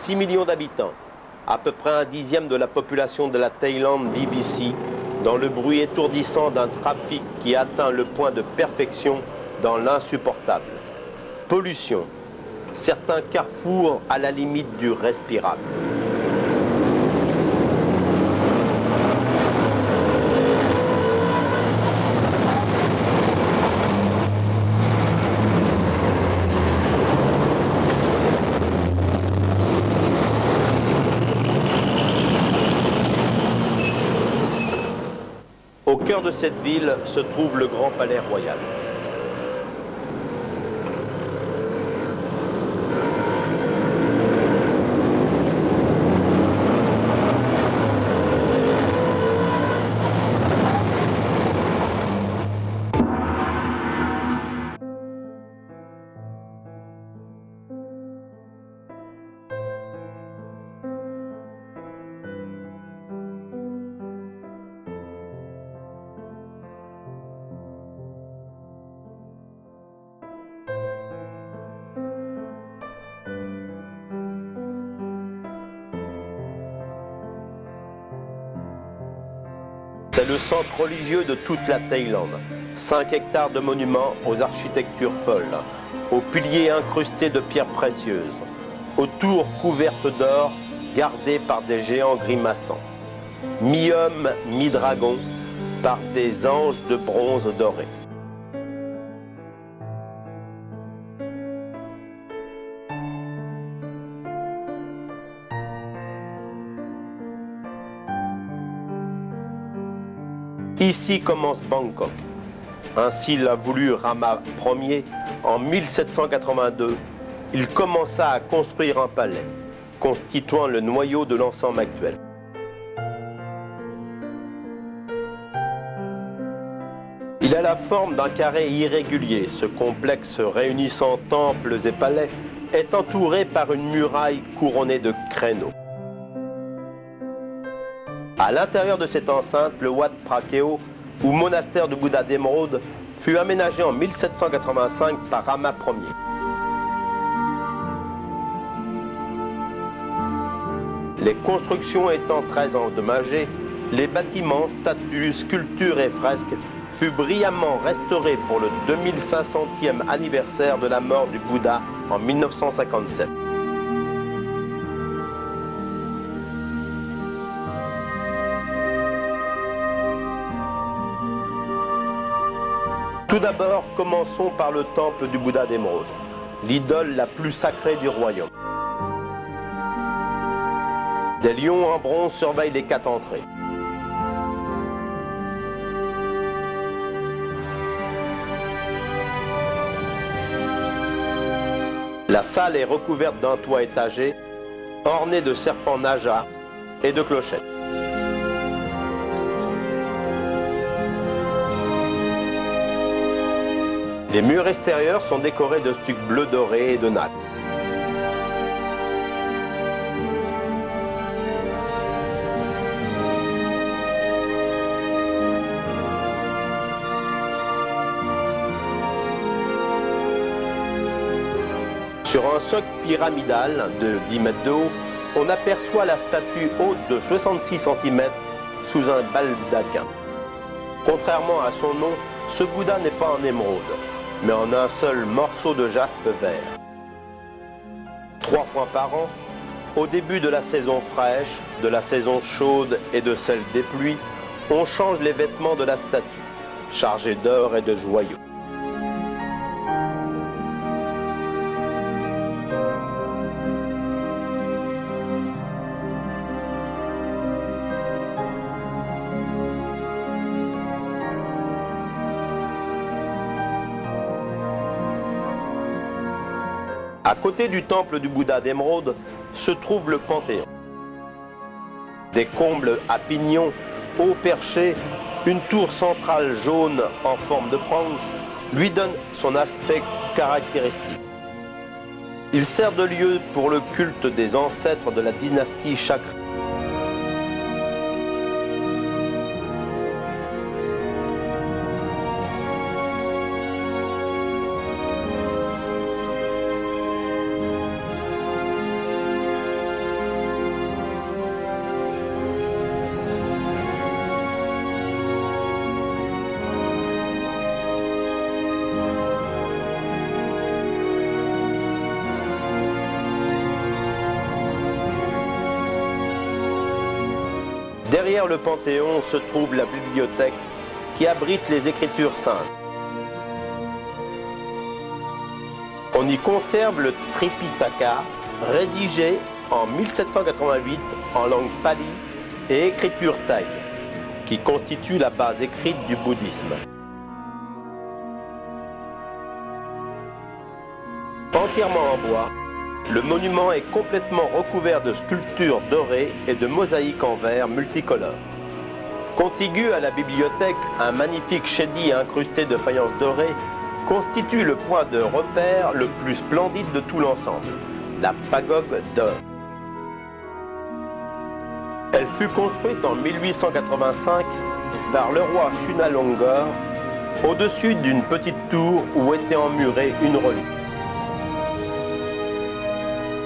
6 millions d'habitants. À peu près un dixième de la population de la Thaïlande vit ici, dans le bruit étourdissant d'un trafic qui atteint le point de perfection dans l'insupportable. Pollution. Certains carrefours à la limite du respirable. Au cœur de cette ville se trouve le Grand Palais Royal. C'est le centre religieux de toute la Thaïlande. 5 hectares de monuments aux architectures folles, aux piliers incrustés de pierres précieuses, aux tours couvertes d'or gardées par des géants grimaçants. Mi-hommes, mi-dragons, par des anges de bronze doré. Ici commence Bangkok. Ainsi l'a voulu Rama Ier en 1782. Il commença à construire un palais, constituant le noyau de l'ensemble actuel. Il a la forme d'un carré irrégulier. Ce complexe réunissant temples et palais est entouré par une muraille couronnée de créneaux. À l'intérieur de cette enceinte, le Wat Phra Keo, ou monastère du Bouddha d'Émeraude, fut aménagé en 1785 par Rama Ier. Les constructions étant très endommagées, les bâtiments, statues, sculptures et fresques furent brillamment restaurés pour le 2500e anniversaire de la mort du Bouddha en 1957. Tout d'abord, commençons par le temple du Bouddha d'Émeraude, l'idole la plus sacrée du royaume. Des lions en bronze surveillent les 4 entrées. La salle est recouverte d'un toit étagé, orné de serpents najas et de clochettes. Les murs extérieurs sont décorés de stucs bleu doré et de nacre. Sur un socle pyramidal de 10 mètres de haut, on aperçoit la statue haute de 66 cm sous un baldaquin. Contrairement à son nom, ce Bouddha n'est pas en émeraude, mais en un seul morceau de jaspe vert. 3 fois par an, au début de la saison fraîche, de la saison chaude et de celle des pluies, on change les vêtements de la statue, chargée d'or et de joyaux. À côté du temple du Bouddha d'Émeraude se trouve le Panthéon. Des combles à pignons, haut perché, une tour centrale jaune en forme de prang lui donne son aspect caractéristique. Il sert de lieu pour le culte des ancêtres de la dynastie Chakra. Derrière le Panthéon se trouve la bibliothèque qui abrite les Écritures saintes. On y conserve le Tripitaka, rédigé en 1788 en langue pali et écriture thaï, qui constitue la base écrite du bouddhisme. Entièrement en bois, le monument est complètement recouvert de sculptures dorées et de mosaïques en verre multicolores. Contigu à la bibliothèque, un magnifique chédi incrusté de faïence dorée constitue le point de repère le plus splendide de tout l'ensemble, la pagode d'or. Elle fut construite en 1885 par le roi Chunalongkorn au-dessus d'une petite tour où était emmurée une relique.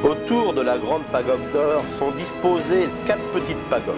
Autour de la grande pagode d'or sont disposées 4 petites pagodes.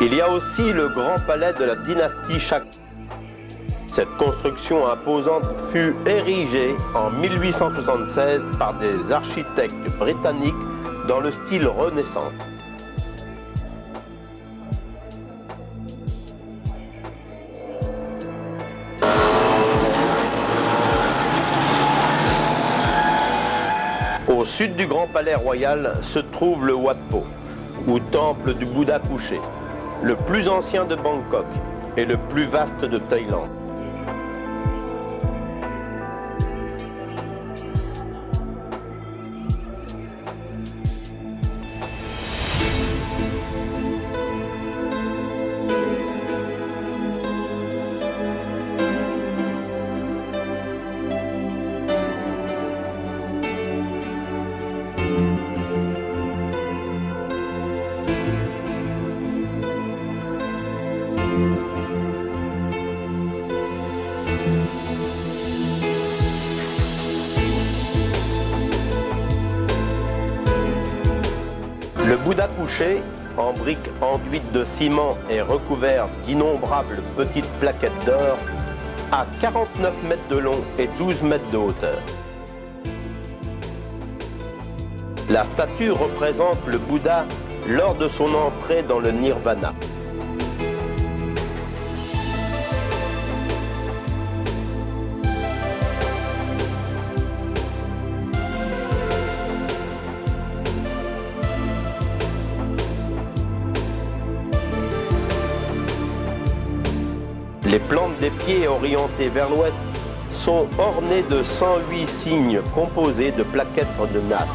Il y a aussi le grand palais de la dynastie Shaka. Cette construction imposante fut érigée en 1876 par des architectes britanniques dans le style Renaissance. Au sud du Grand Palais Royal se trouve le Wat Po, ou temple du Bouddha couché, le plus ancien de Bangkok et le plus vaste de Thaïlande. Le Bouddha couché, en briques enduites de ciment et recouvert d'innombrables petites plaquettes d'or, a 49 mètres de long et 12 mètres de hauteur. La statue représente le Bouddha lors de son entrée dans le Nirvana. Les plantes des pieds orientées vers l'ouest sont ornées de 108 signes composés de plaquettes de nacre.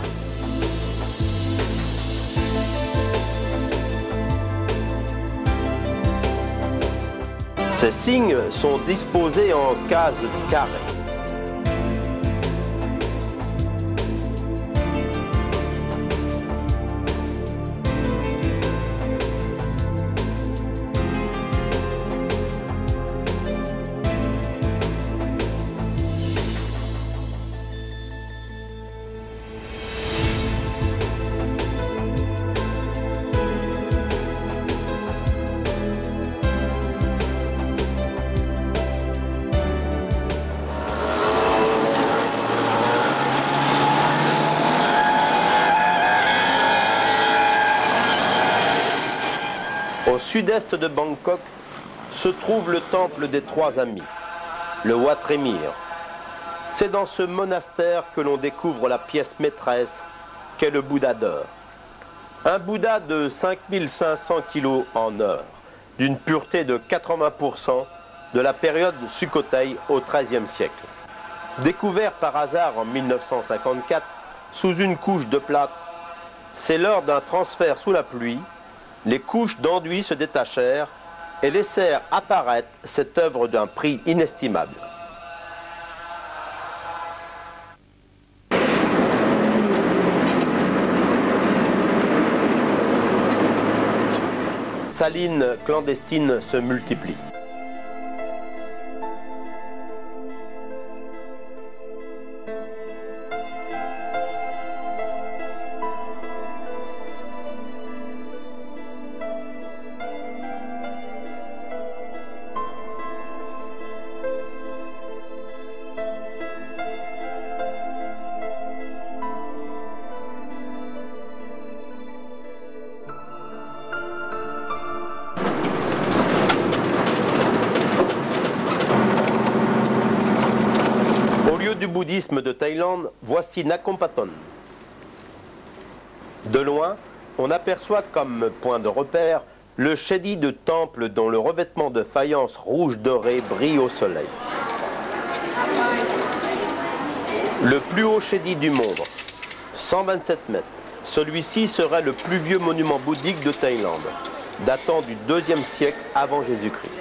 Ces signes sont disposés en cases carrées. Au sud-est de Bangkok se trouve le temple des Trois Amis, le Wat Remir. C'est dans ce monastère que l'on découvre la pièce maîtresse qu'est le Bouddha d'or. Un Bouddha de 5500 kg en or, d'une pureté de 80% de la période Sukhothai au XIIIe siècle. Découvert par hasard en 1954 sous une couche de plâtre, c'est lors d'un transfert sous la pluie, les couches d'enduit se détachèrent et laissèrent apparaître cette œuvre d'un prix inestimable. Salines clandestines se multiplient. Du bouddhisme de Thaïlande, voici Nakhon Pathom. De loin, on aperçoit comme point de repère le chédi de temple dont le revêtement de faïence rouge dorée brille au soleil. Le plus haut chédi du monde, 127 mètres. Celui-ci serait le plus vieux monument bouddhique de Thaïlande, datant du IIe siècle avant Jésus-Christ.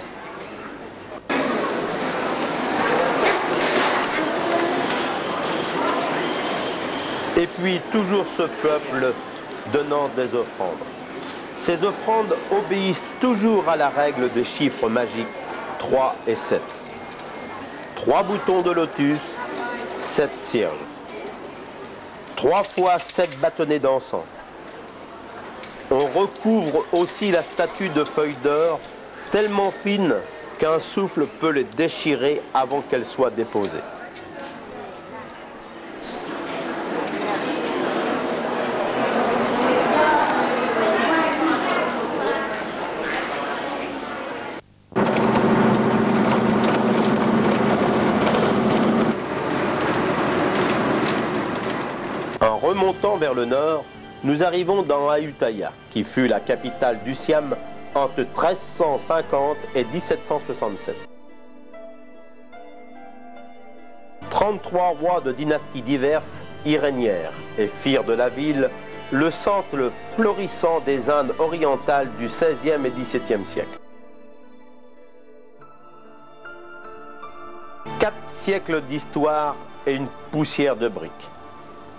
Et puis toujours ce peuple donnant des offrandes. Ces offrandes obéissent toujours à la règle des chiffres magiques 3 et 7. 3 boutons de lotus, 7 cierges. 3 fois 7 bâtonnets d'encens. On recouvre aussi la statue de feuilles d'or tellement fines qu'un souffle peut les déchirer avant qu'elles soient déposées. En remontant vers le nord, nous arrivons dans Ayutthaya, qui fut la capitale du Siam entre 1350 et 1767. 33 rois de dynasties diverses y régnèrent et firent de la ville le centre florissant des Indes orientales du XVIe et XVIIe siècle. 4 siècles d'histoire et une poussière de briques.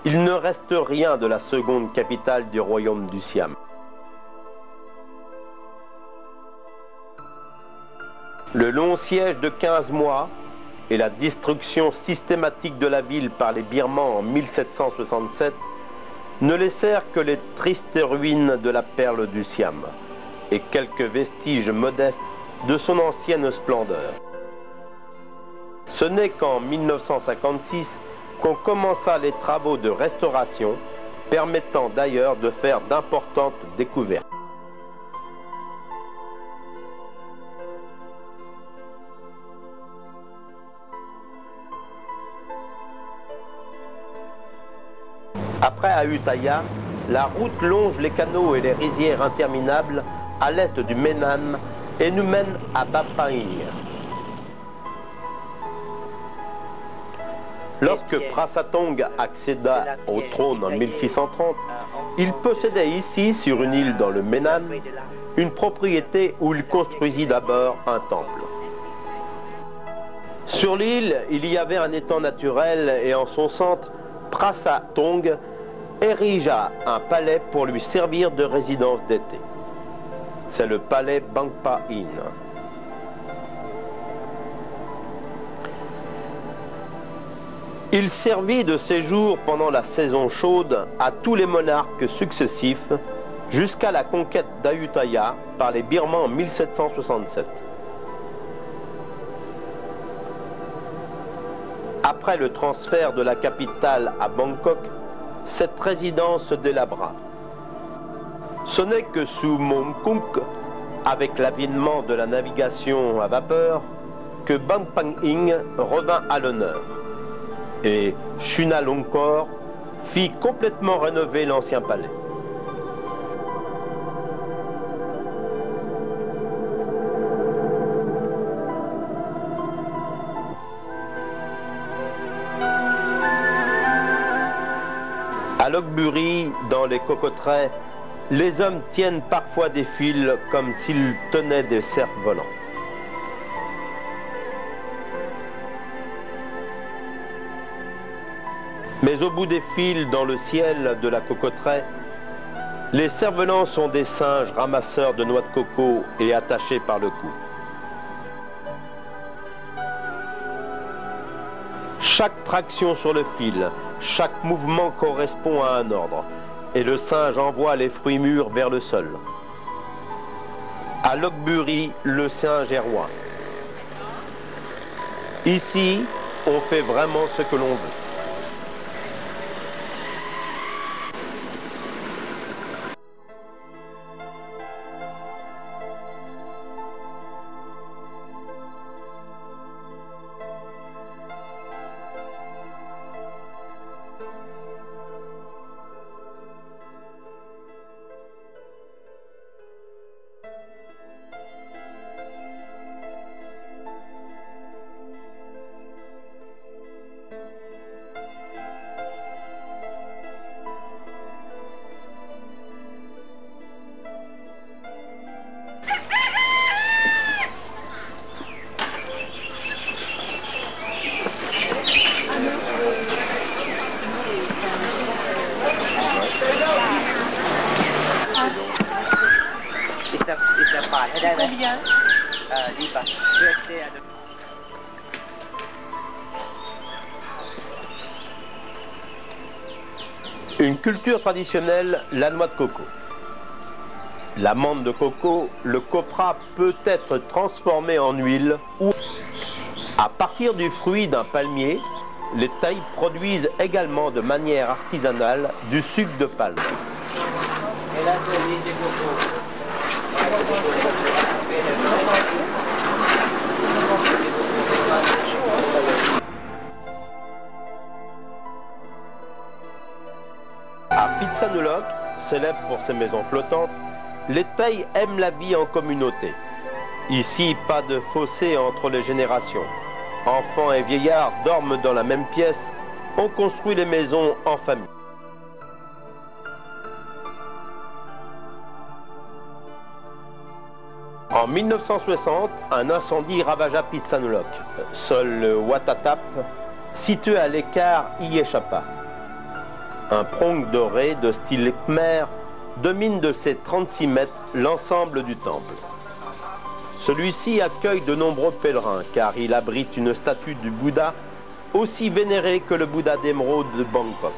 Il ne reste rien de la seconde capitale du royaume du Siam. Le long siège de 15 mois et la destruction systématique de la ville par les Birmans en 1767 ne laissèrent que les tristes ruines de la perle du Siam et quelques vestiges modestes de son ancienne splendeur. Ce n'est qu'en 1956 qu'on commença les travaux de restauration, permettant d'ailleurs de faire d'importantes découvertes. Après Ayutthaya, la route longe les canaux et les rizières interminables à l'est du Menam et nous mène à Baphaing. Lorsque Prasatong accéda au trône en 1630, il possédait ici, sur une île dans le Menam, une propriété où il construisit d'abord un temple. Sur l'île, il y avait un étang naturel et en son centre, Prasatong érigea un palais pour lui servir de résidence d'été. C'est le palais Bangpa-in. Il servit de séjour pendant la saison chaude à tous les monarques successifs jusqu'à la conquête d'Ayutthaya par les Birmans en 1767. Après le transfert de la capitale à Bangkok, cette résidence se délabra. Ce n'est que sous Mongkunk, avec l'avènement de la navigation à vapeur, que Bangpa-in revint à l'honneur. Et Chulalongkorn fit complètement rénover l'ancien palais. À Lochbury, dans les cocoteraies, les hommes tiennent parfois des fils comme s'ils tenaient des cerfs-volants. Mais au bout des fils, dans le ciel de la cocotteraie, les cerfs-volants sont des singes ramasseurs de noix de coco et attachés par le cou. Chaque traction sur le fil, chaque mouvement correspond à un ordre, et le singe envoie les fruits mûrs vers le sol. À Lochbury, le singe est roi. Ici, on fait vraiment ce que l'on veut. Une culture traditionnelle, la noix de coco. L'amande de coco, le copra peut être transformé en huile ou à partir du fruit d'un palmier, les tailles produisent également de manière artisanale du sucre de palme. Et là, c'est l'huile de coco. À Pitsanulok, célèbre pour ses maisons flottantes, les Taïs aiment la vie en communauté. Ici, pas de fossé entre les générations. Enfants et vieillards dorment dans la même pièce. On construit les maisons en famille. En 1960, un incendie ravagea Pitsanulok. Seul le Watatap, situé à l'écart, y échappa. Un prong doré de style Khmer domine de ses 36 mètres l'ensemble du temple. Celui-ci accueille de nombreux pèlerins car il abrite une statue du Bouddha aussi vénérée que le Bouddha d'émeraude de Bangkok.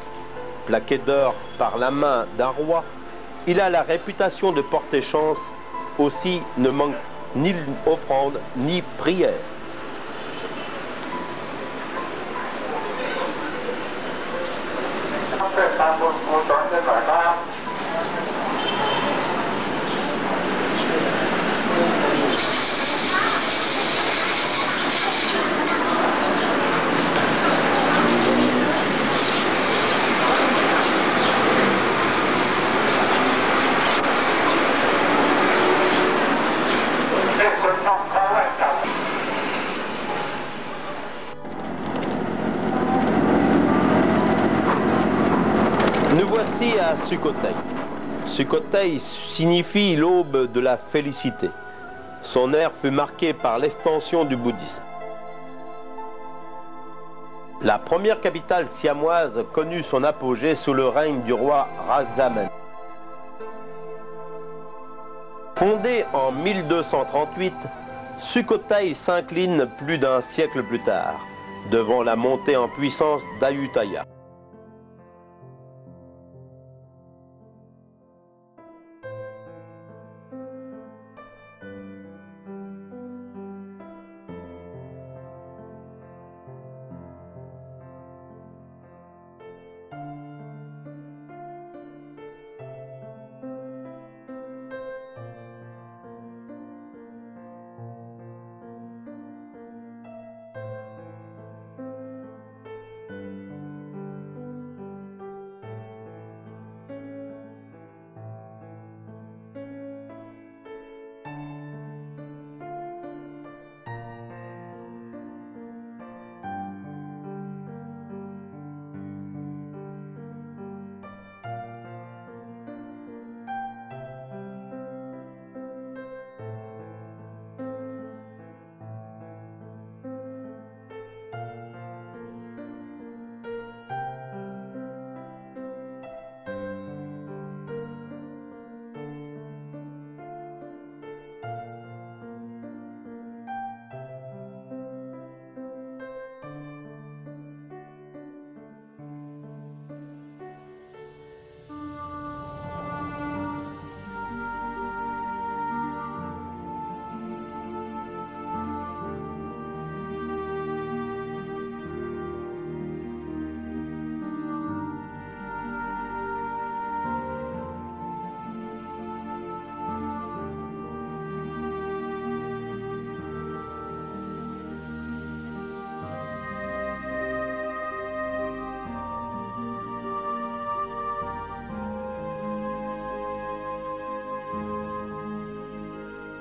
Plaqué d'or par la main d'un roi, il a la réputation de porter chance, aussi ne manque ni offrande ni prière. Nous voici à Sukhothai. Sukhothai signifie l'aube de la félicité. Son aire fut marqué par l'extension du bouddhisme. La première capitale siamoise connut son apogée sous le règne du roi Raksamen. Fondée en 1238, Sukhothai s'incline plus d'un siècle plus tard, devant la montée en puissance d'Ayutthaya.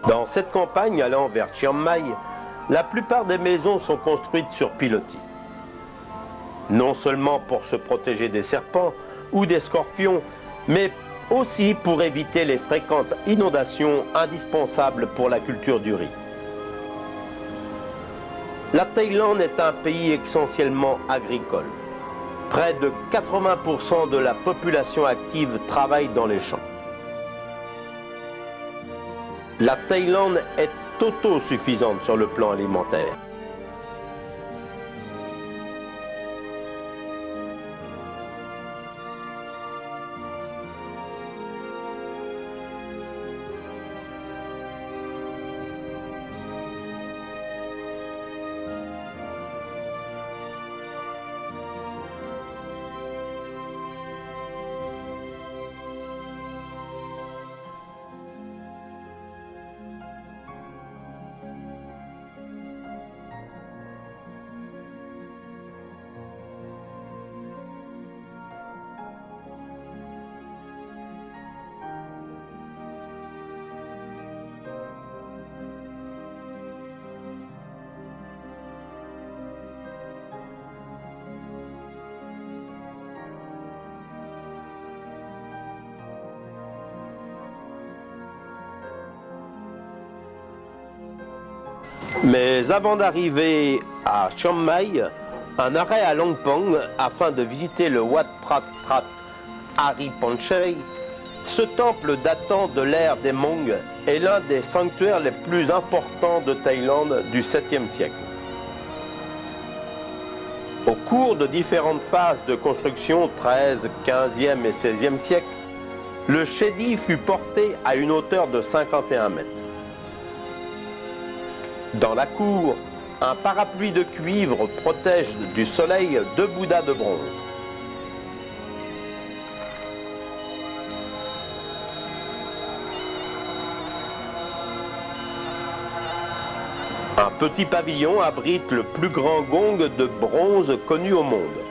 Dans cette campagne allant vers Chiang Mai, la plupart des maisons sont construites sur pilotis. Non seulement pour se protéger des serpents ou des scorpions, mais aussi pour éviter les fréquentes inondations indispensables pour la culture du riz. La Thaïlande est un pays essentiellement agricole. Près de 80% de la population active travaille dans les champs. La Thaïlande est autosuffisante sur le plan alimentaire. Mais avant d'arriver à Chiang Mai, un arrêt à Long Pong afin de visiter le Wat Prat Trat Ari Panchai. Ce temple datant de l'ère des Hmong est l'un des sanctuaires les plus importants de Thaïlande du 7e siècle. Au cours de différentes phases de construction, 13e, 15e et 16e siècle, le Chedi fut porté à une hauteur de 51 mètres. Dans la cour, un parapluie de cuivre protège du soleil deux Bouddhas de bronze. Un petit pavillon abrite le plus grand gong de bronze connu au monde.